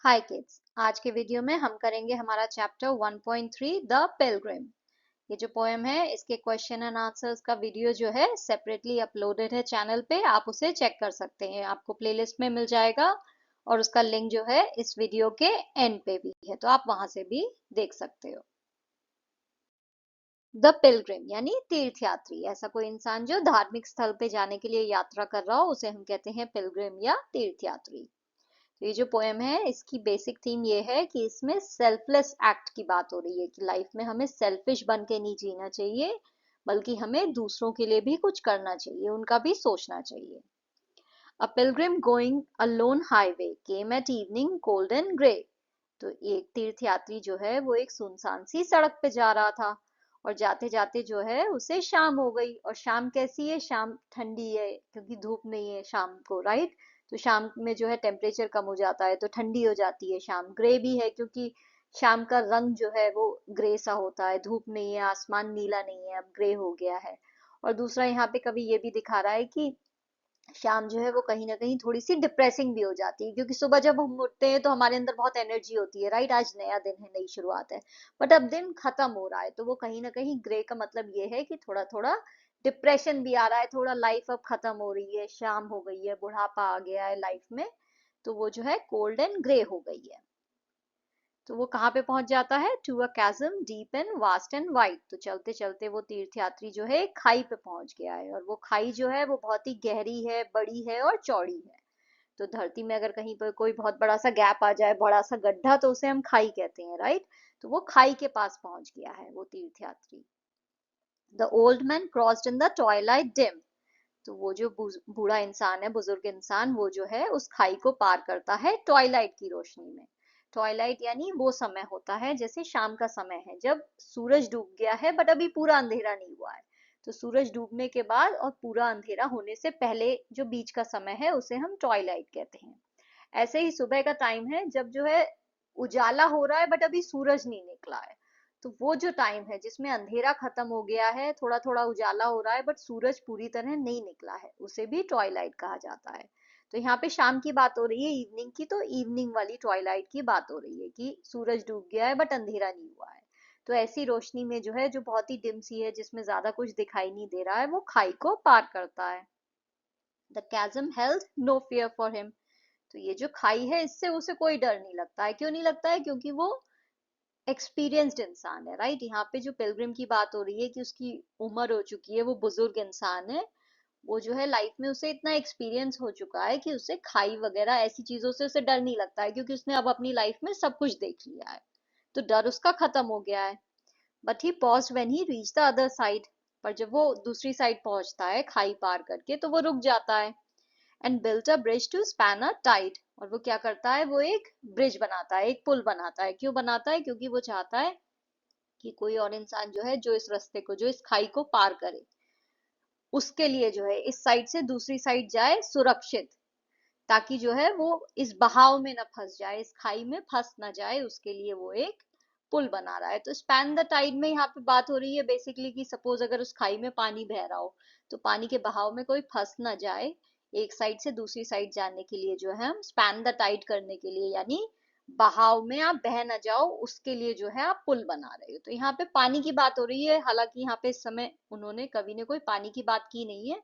हाय kids, आज के video में हम करेंगे हमारा चैप्टर 1.3 द पिलग्रिम। ये जो पोएम है इसके क्वेश्चन एंड आंसर्स का वीडियो जो है सेपरेटली अपलोडेड है चैनल पे, आप उसे चेक कर सकते हैं। आपको प्लेलिस्ट में मिल जाएगा और उसका लिंक जो है इस वीडियो के एंड पे भी है, तो आप वहां से भी देख सकते हो। द पिलग्रिम यानी तीर्थयात्री, ऐसा कोई इंसान जो धार्मिक स्थल पे जाने के लिए यात्रा कर रहा हो उसे हम कहते हैं पिलग्रिम या तीर्थयात्री। तो ये जो पोएम है इसकी बेसिक थीम ये है कि इसमें सेल्फलेस एक्ट की बात हो रही है कि लाइफ में हमें सेल्फिश बन के नहीं जीना चाहिए, बल्कि हमें दूसरों के लिए भी कुछ करना चाहिए, उनका भी सोचना चाहिए। A pilgrim going alone highway came at evening cold and grey। तो एक तीर्थ यात्री जो है वो एक सुनसान सी सड़क पे जा रहा था और जाते जाते जो है उसे शाम हो गई। और शाम कैसी है? शाम ठंडी है क्योंकि धूप नहीं है शाम को, राइट। तो शाम में जो है टेम्परेचर कम हो जाता है तो ठंडी हो जाती है शाम। ग्रे भी है क्योंकि शाम का रंग जो है वो ग्रे सा होता है, धूप नहीं है, आसमान नीला नहीं है, अब ग्रे हो गया है। और दूसरा यहाँ पे कवि ये भी दिखा रहा है कि शाम जो है वो कहीं ना कहीं थोड़ी सी डिप्रेसिंग भी हो जाती है, क्योंकि सुबह जब हम उठते हैं तो हमारे अंदर बहुत एनर्जी होती है, राइट, आज नया दिन है, नई शुरुआत है। बट अब दिन खत्म हो रहा है तो वो कहीं ना कहीं ग्रे का मतलब ये है कि थोड़ा थोड़ा डिप्रेशन भी आ रहा है, थोड़ा लाइफ अब खत्म हो रही है, शाम हो गई है, बुढ़ापा आ गया है लाइफ में। तो वो जो है कोल्ड एंड ग्रे हो गई है। तो वो कहाँ पे पहुंच जाता है? To a chasm deep and vast and wide. तो चलते चलते वो तीर्थयात्री जो है एक खाई पे पहुंच गया है, और वो खाई जो है वो बहुत ही गहरी है, बड़ी है और चौड़ी है। तो धरती में अगर कहीं पर कोई बहुत बड़ा सा गैप आ जाए, बड़ा सा गड्ढा, तो उसे हम खाई कहते हैं, राइट। तो वो खाई के पास पहुंच गया है वो तीर्थयात्री। The old man crossed in the twilight dim। तो वो जो बूढ़ा इंसान है, बुजुर्ग इंसान, वो जो है उस खाई को पार करता है ट्वाइलाइट की रोशनी में। ट्वाइलाइट यानी वो समय होता है जैसे शाम का समय है, जब सूरज डूब गया है बट अभी पूरा अंधेरा नहीं हुआ है। तो सूरज डूबने के बाद और पूरा अंधेरा होने से पहले जो बीच का समय है उसे हम ट्वाइलाइट कहते हैं। ऐसे ही सुबह का टाइम है जब जो है उजाला हो रहा है बट अभी सूरज नहीं निकला है। तो वो जो टाइम है जिसमें अंधेरा खत्म हो गया है, थोड़ा थोड़ा उजाला हो रहा है बट सूरज पूरी तरह नहीं निकला है, उसे भी ट्वाइलाइट कहा जाता है। तो यहाँ पे शाम की बात हो रही है, इवनिंग की, तो इवनिंग वाली ट्वाइलाइट की बात हो रही है कि सूरज डूब गया है बट अंधेरा नहीं हुआ है। तो ऐसी रोशनी में जो है, जो बहुत ही डिम सी है, जिसमें ज्यादा कुछ दिखाई नहीं दे रहा है, वो खाई को पार करता है। The chasm held no fear for him। तो ये जो खाई है इससे उसे कोई डर नहीं लगता है। क्यों नहीं लगता है? क्योंकि वो एक्सपीरियंस्ड इंसान है, राइट। यहाँ पे जो पिलग्रिम की बात हो रही है कि उसकी उम्र हो चुकी है, वो बुजुर्ग इंसान है। वो जो है लाइफ में उसे इतना एक्सपीरियंस हो चुका है कि उसे खाई वगैरह ऐसी चीजों से उसे डर नहीं लगता है, क्योंकि उसने अब अपनी लाइफ में सब कुछ देख लिया है। तो डर उसका खत्म हो गया है। But he paused when he reach the other side. पर जब वो दूसरी साइड पहुंचता है खाई पार करके, तो वो रुक जाता है। And built a bridge to span a tide. और वो क्या करता है? वो एक ब्रिज बनाता है, एक पुल बनाता है। क्यों बनाता है? क्योंकि वो चाहता है कि कोई और इंसान जो है, जो इस रास्ते को, जो इस खाई को पार करे, उसके लिए जो है इस साइड से दूसरी साइड जाए सुरक्षित, ताकि जो है वो इस बहाव में न फंस जाए, इस खाई में फंस ना जाए, उसके लिए वो एक पुल बना रहा है। तो स्पैन द टाइड में यहाँ पे बात हो रही है बेसिकली कि सपोज अगर उस खाई में पानी बह रहा हो, तो पानी के बहाव में कोई फंस ना जाए, एक साइड से दूसरी साइड जाने के लिए जो है हम स्पैन द टाइड करने के लिए, यानी बहाव में आप बह ना जाओ, उसके लिए जो है आप पुल बना रहे हो। तो यहाँ पे पानी की बात हो रही है, हालांकि यहाँ पे इस समय उन्होंने, कवि ने, कोई पानी की बात की नहीं है।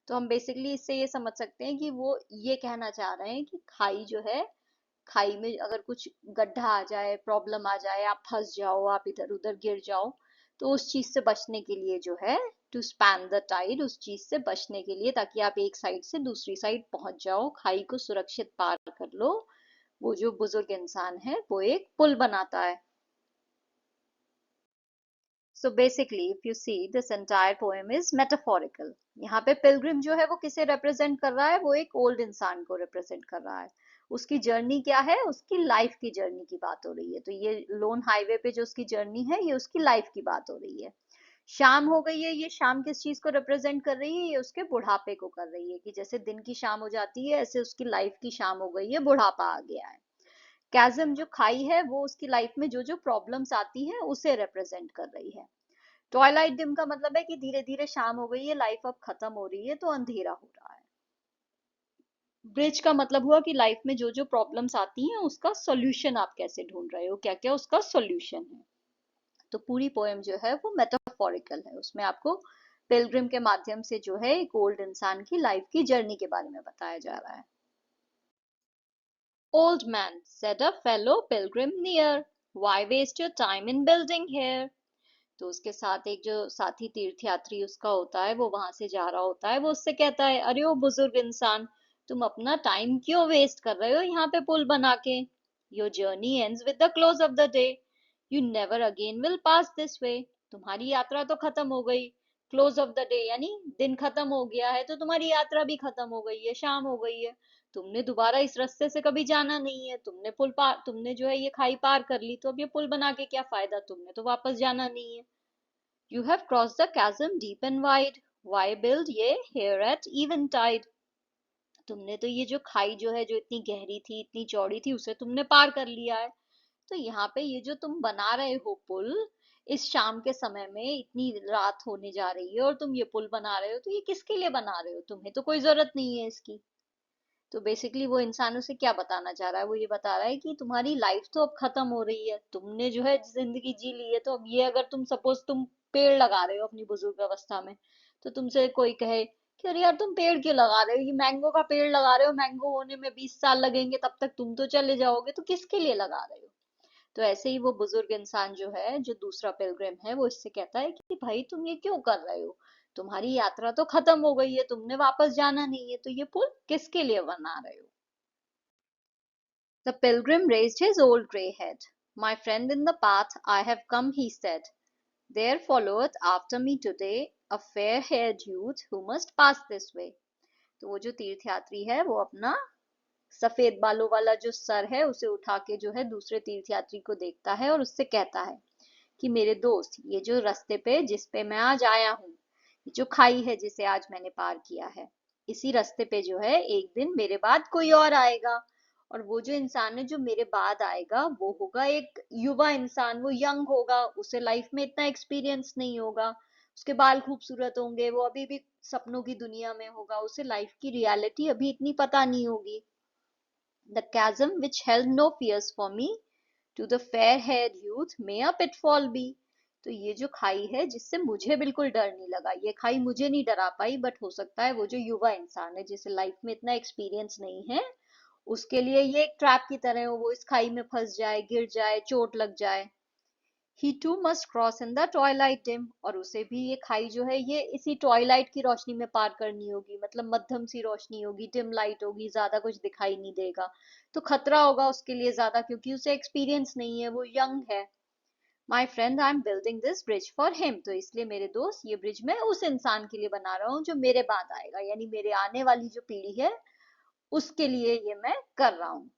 तो हम बेसिकली इससे ये समझ सकते हैं कि वो ये कहना चाह रहे हैं कि खाई जो है, खाई में अगर कुछ गड्ढा आ जाए, प्रॉब्लम आ जाए, आप फंस जाओ, आप इधर उधर गिर जाओ, तो उस चीज से बचने के लिए जो है, टू स्पैन द टाइड, उस चीज से बचने के लिए, ताकि आप एक साइड से दूसरी साइड पहुंच जाओ, खाई को सुरक्षित पार कर लो, वो जो बुजुर्ग इंसान है वो एक पुल बनाता है। So basically, if you see, this entire poem is metaphorical। यहाँ पे पिलग्रिम जो है वो किसे रिप्रेजेंट कर रहा है? वो एक ओल्ड इंसान को रिप्रेजेंट कर रहा है। उसकी जर्नी क्या है? उसकी लाइफ की जर्नी की बात हो रही है। तो ये लोन हाईवे पे जो उसकी जर्नी है, ये उसकी लाइफ की बात हो रही है। शाम हो गई है, ये शाम किस चीज को रिप्रेजेंट कर रही है? ये उसके बुढ़ापे को कर रही है, कि जैसे दिन की शाम हो जाती है, ऐसे उसकी लाइफ की शाम हो गई है, बुढ़ापा आ गया है। कैज़म जो खाई है वो उसकी लाइफ में जो जो प्रॉब्लम्स आती है उसे रिप्रेजेंट कर रही है। ट्वाइलाइट डिम का मतलब है कि धीरे धीरे शाम हो गई है, लाइफ अब खत्म हो रही है, तो अंधेरा हो रहा है। ब्रिज का मतलब हुआ कि लाइफ में जो जो प्रॉब्लम्स आती हैं उसका सॉल्यूशन आप कैसे ढूंढ रहे हो, क्या क्या उसका सॉल्यूशन है। तो पूरी पोएम जो है वो मेटाफोरिकल है, उसमें आपको पिलग्रिम के माध्यम से जो है एक ओल्ड इंसान की लाइफ की जर्नी के बारे में बताया जा रहा है। Old man, said a fellow pilgrim near, why waste your time in building here? तो उसके साथ एक जो साथी तीर्थयात्री उसका होता है, वो वहां से जा रहा होता है, वो उससे कहता है, अरे ओ बुजुर्ग इंसान, तुम अपना टाइम क्यों वेस्ट कर रहे हो यहाँ पे पुल बना के? Your journey ends with the close of the day, you never again will pass this way. तुम्हारी यात्रा तो खत्म हो गई, क्लोज ऑफ द डे यानी दिन खत्म हो गया है, तो तुम्हारी यात्रा भी खत्म हो गई है, शाम हो गई है, तुमने दोबारा इस रास्ते से कभी जाना नहीं है, तुमने जो है ये खाई पार कर ली, तो अब ये पुल बना के क्या फायदा, तुमने तो वापस जाना नहीं है। You have crossed the chasm deep and wide. Why build ye here at eventide? तुमने तो ये जो खाई जो है, जो इतनी गहरी थी, इतनी चौड़ी थी, उसे तुमने पार कर लिया है। तो यहाँ पे ये जो तुम बना रहे हो पुल, इस शाम के समय में इतनी रात होने जा रही है और तुम ये पुल बना रहे हो, तो ये किसके लिए बना रहे हो? तुम्हें तो कोई जरूरत नहीं है इसकी। तो बेसिकली वो इंसानों से क्या बताना चाह रहा है, वो ये बता रहा है कि तुम्हारी लाइफ तो अब खत्म हो रही है, तुमने जो है जिंदगी जी ली है, तो अब ये अगर तुम सपोज तुम पेड़ लगा रहे हो अपनी बुजुर्ग अवस्था में, तो तुमसे कोई कहे कि अरे यार तुम पेड़ क्यों लगा रहे हो, ये मैंगो का पेड़ लगा रहे हो, मैंगो होने में 20 साल लगेंगे, तब तक तुम तो चले जाओगे, तो किसके लिए लगा रहे हो? तो ऐसे ही वो बुजुर्ग इंसान जो है, जो दूसरा पिलग्रिम है, वो इससे कहता है कि भाई तुम ये क्यों कर रहे हो? तुम्हारी यात्रा तो खत्म हो गई है, तुमने वापस जाना नहीं है, तो ये पुल किसके लिए बना रहे हो? The pilgrim raised his old grey head. My friend in the path I have come, he said. There followeth after me today a fair-haired youth who must pass this way. तो वो जो तीर्थयात्री है, वो अपना सफेद बालों वाला जो सर है उसे उठा के जो है दूसरे तीर्थयात्री को देखता है और उससे कहता है कि मेरे दोस्त, ये जो रास्ते पे जिस पे मैं आज आया हूँ, जो खाई है जिसे आज मैंने पार किया है, इसी रास्ते पे जो है एक दिन मेरे बाद कोई और आएगा, और वो जो इंसान है जो मेरे बाद आएगा वो होगा एक युवा इंसान, वो यंग होगा, उसे लाइफ में इतना एक्सपीरियंस नहीं होगा, उसके बाल खूबसूरत होंगे, वो अभी भी सपनों की दुनिया में होगा, उसे लाइफ की रियलिटी अभी इतनी पता नहीं होगी। The chasm which held no fears for me, to the fair-haired youth may a pitfall be. तो ये जो खाई है जिससे मुझे बिल्कुल डर नहीं लगा, ये खाई मुझे नहीं डरा पाई, बट हो सकता है वो जो युवा इंसान है जिसे लाइफ में इतना एक्सपीरियंस नहीं है, उसके लिए ये एक ट्रैप की तरह हो, वो इस खाई में फंस जाए, गिर जाए, चोट लग जाए। He too must cross in the twilight dim, और उसे भी ये खाई जो है ये इसी ट्वाइलाइट की रोशनी में पार करनी होगी, मतलब मध्यम सी रोशनी होगी, डिम लाइट होगी, ज्यादा कुछ दिखाई नहीं देगा, तो खतरा होगा उसके लिए ज्यादा, क्योंकि उसे एक्सपीरियंस नहीं है, वो यंग है। My friend, I am building this bridge for him, तो इसलिए मेरे दोस्त, ये ब्रिज मैं उस इंसान के लिए बना रहा हूँ जो मेरे बाद आएगा, यानी मेरे आने वाली जो पीढ़ी है उसके लिए ये मैं कर रहा हूँ।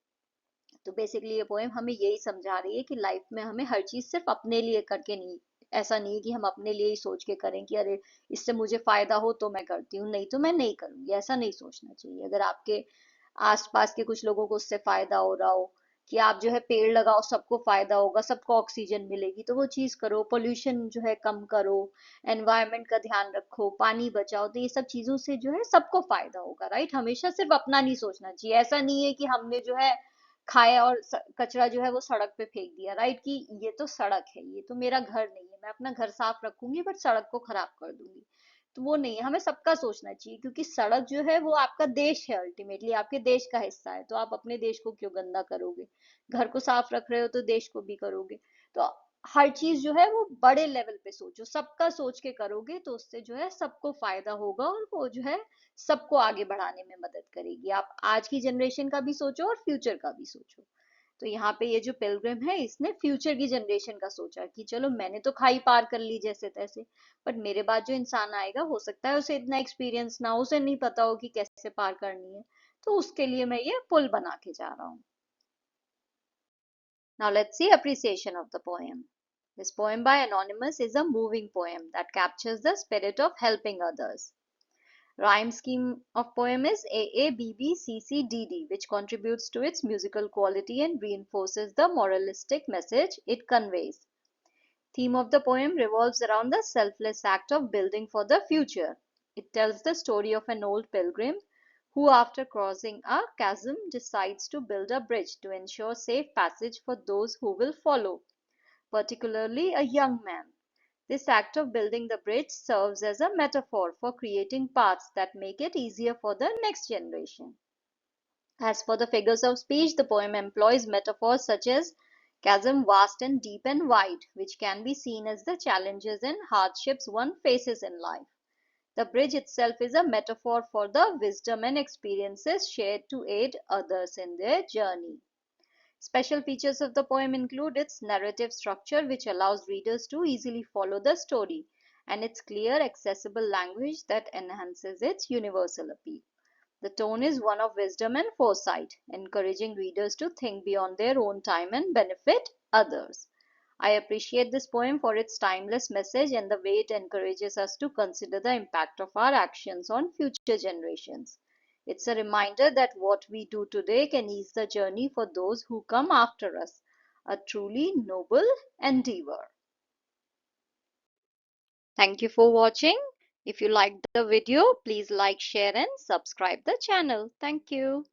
तो बेसिकली ये पोएम हमें यही समझा रही है कि लाइफ में हमें हर चीज सिर्फ अपने लिए करके नहीं, ऐसा नहीं है कि हम अपने लिए ही सोच के करें कि अरे इससे मुझे फायदा हो तो मैं करती हूँ, नहीं तो मैं नहीं करूंगी, ऐसा नहीं सोचना चाहिए। अगर आपके आसपास के कुछ लोगों को उससे फायदा हो रहा हो, कि आप जो है पेड़ लगाओ, सबको फायदा होगा, सबको ऑक्सीजन मिलेगी, तो वो चीज करो, पोल्यूशन जो है कम करो, एनवायरनमेंट का ध्यान रखो, पानी बचाओ, तो ये सब चीजों से जो है सबको फायदा होगा, राइट? हमेशा सिर्फ अपना नहीं सोचना चाहिए। ऐसा नहीं है कि हमने जो है खाया और कचरा जो है वो सड़क पे फेंक दिया, राइट? कि ये तो सड़क है, ये तो मेरा घर नहीं है, मैं अपना घर साफ रखूंगी बट सड़क को खराब कर दूंगी, तो वो नहीं है, हमें सबका सोचना चाहिए, क्योंकि सड़क जो है वो आपका देश है, अल्टीमेटली आपके देश का हिस्सा है, तो आप अपने देश को क्यों गंदा करोगे? घर को साफ रख रहे हो तो देश को भी करोगे। तो हर चीज जो है वो बड़े लेवल पे सोचो, सबका सोच के करोगे तो उससे जो है सबको फायदा होगा, और वो जो है सबको आगे बढ़ाने में मदद करेगी। आप आज की जनरेशन का भी सोचो और फ्यूचर का भी सोचो। तो यहाँ पे ये जो पिलग्रिम है, इसने फ्यूचर की जनरेशन का सोचा कि चलो मैंने तो खाई पार कर ली जैसे तैसे, बट मेरे बाद जो इंसान आएगा हो सकता है उसे इतना एक्सपीरियंस ना हो, उसे नहीं पता हो कि कैसे पार करनी है, तो उसके लिए मैं ये पुल बना के जा रहा हूँ। Now let's see appreciation of the poem. This poem by Anonymous is a moving poem that captures the spirit of helping others. Rhyme scheme of poem is AABBCCDD, which contributes to its musical quality and reinforces the moralistic message it conveys. Theme of the poem revolves around the selfless act of building for the future. It tells the story of an old pilgrim who after crossing a chasm decides to build a bridge to ensure safe passage for those who will follow, particularly a young man. This act of building the bridge serves as a metaphor for creating paths that make it easier for the next generation. As for the figures of speech, the poem employs metaphors such as chasm vast and deep and wide, which can be seen as the challenges and hardships one faces in life. The bridge itself is a metaphor for the wisdom and experiences shared to aid others in their journey. Special features of the poem include its narrative structure, which allows readers to easily follow the story, and its clear, accessible language that enhances its universal appeal. The tone is one of wisdom and foresight, encouraging readers to think beyond their own time and benefit others. I appreciate this poem for its timeless message and the way it encourages us to consider the impact of our actions on future generations. It's a reminder that what we do today can ease the journey for those who come after us, a truly noble endeavor. Thank you for watching. If you liked the video, please like, share and subscribe the channel. Thank you.